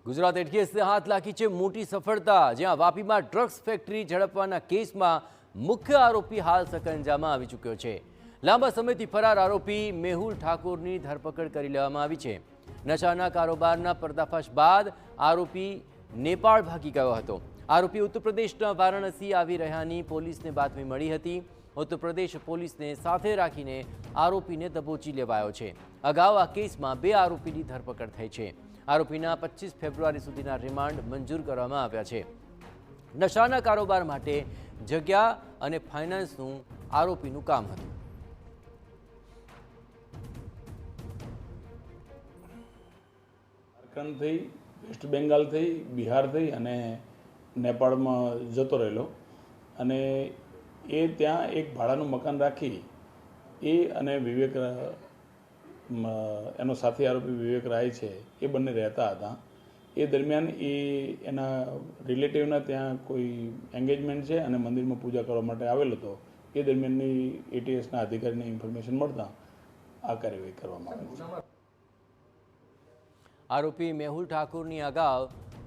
ગુજરાત એટીએસે હાથ લાગી છે મોટી સફળતા, જ્યાં વાપીમાં ડ્રગ્સ ફેક્ટરી ઝડપવાના કેસમાં મુખ્ય આરોપી હાલ સકંજામાં આવી ચૂક્યો છે। લાંબા સમયથી ફરાર આરોપી મેહુલ ઠાકોરની ધરપકડ કરી લેવામાં આવી છે। નશાના કારોબારના પર્દાફાશ બાદ આરોપી નેપાળ ભાગી ગયો હતો। આરોપી ઉત્તર પ્રદેશના વારાણસી આવી રહ્યાની પોલીસને બાતમી મળી હતી। ઉત્તર પ્રદેશ પોલીસને સાથે રાખીને આરોપીને દબોચી લેવાયો છે। અગાઉ આ કેસમાં 2 આરોપીની ધરપકડ થઈ છે। આરોપીના 25 ફેબ્રુઆરી સુધીના રિમાન્ડ મંજૂર કરવામાં આવ્યા છે। નશાના કારોબાર માટે જગ્યા અને ફાઇનાન્સનું આરોપીનું કામ હતું। ઝારખંડથી, વેસ્ટ બેંગાલથી, બિહારથી અને નેપાળમાં જતો રહેલો અને એ ત્યાં એક ભાડાનું મકાન રાખી એ અને વિવેક એનો સાથી આરોપી વિવેક રાય છે એ બંને રહેતા હતા। એ દરમિયાન એ એના રિલેટિવના ત્યાં કોઈ એન્ગેજમેન્ટ છે અને મંદિરમાં પૂજા કરવા માટે આવેલો હતો। એ દરમિયાનની એટીએસના અધિકારીને ઇન્ફોર્મેશન મળતા આ કાર્યવાહી કરવામાં આવી। આરોપી મેહુલ ઠાકોરની અગાઉ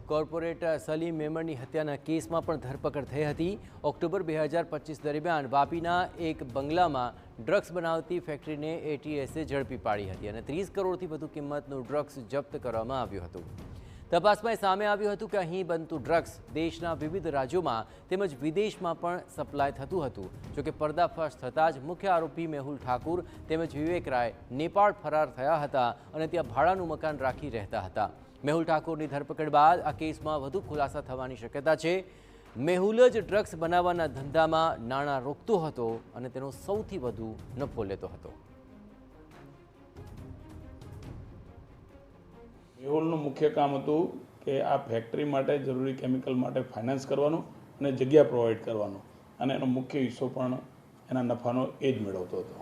કોર્પોરેટ સલીમ મેમણની હત્યાના કેસમાં પણ ધરપકડ થઈ હતી। ઓક્ટોબર 2025 દરમિયાન વાપીના એક બંગલામાં ડ્રગ્સ બનાવતી ફેક્ટરીને એટીએસે ઝડપી પાડી હતી અને 30 કરોડથી વધુ કિંમતનું ડ્રગ્સ જપ્ત કરવામાં આવ્યું હતું। તપાસમાં સામે આવ્યું હતું કે અહીં બનતું ડ્રગ્સ દેશના વિવિધ રાજ્યોમાં તેમજ વિદેશમાં પણ સપ્લાય થતું હતું। જોકે પર્દાફાશ થતાં જ મુખ્ય આરોપી મેહુલ ઠાકુર તેમજ વિવેક રાય નેપાળ ફરાર થયા હતા અને ત્યાં ભાડાનું મકાન રાખી રહેતા હતા। મેહુલ ઠાકોરની ધરપકડ બાદ આ કેસમાં વધુ ખુલાસા થવાની શક્યતા છે। મેહુલ જ ડ્રગ્સ બનાવવાના ધંધામાં નાણાં રોકતો હતો અને તેનો સૌથી વધુ નફો લેતો હતો। મેહુલનું મુખ્ય કામ હતું કે આ ફેક્ટરી માટે જરૂરી કેમિકલ માટે ફાઇનાન્સ કરવાનું અને જગ્યા પ્રોવાઈડ કરવાનું અને એનો મુખ્ય હિસ્સો પણ એના નફાનો એ જ મેળવતો હતો।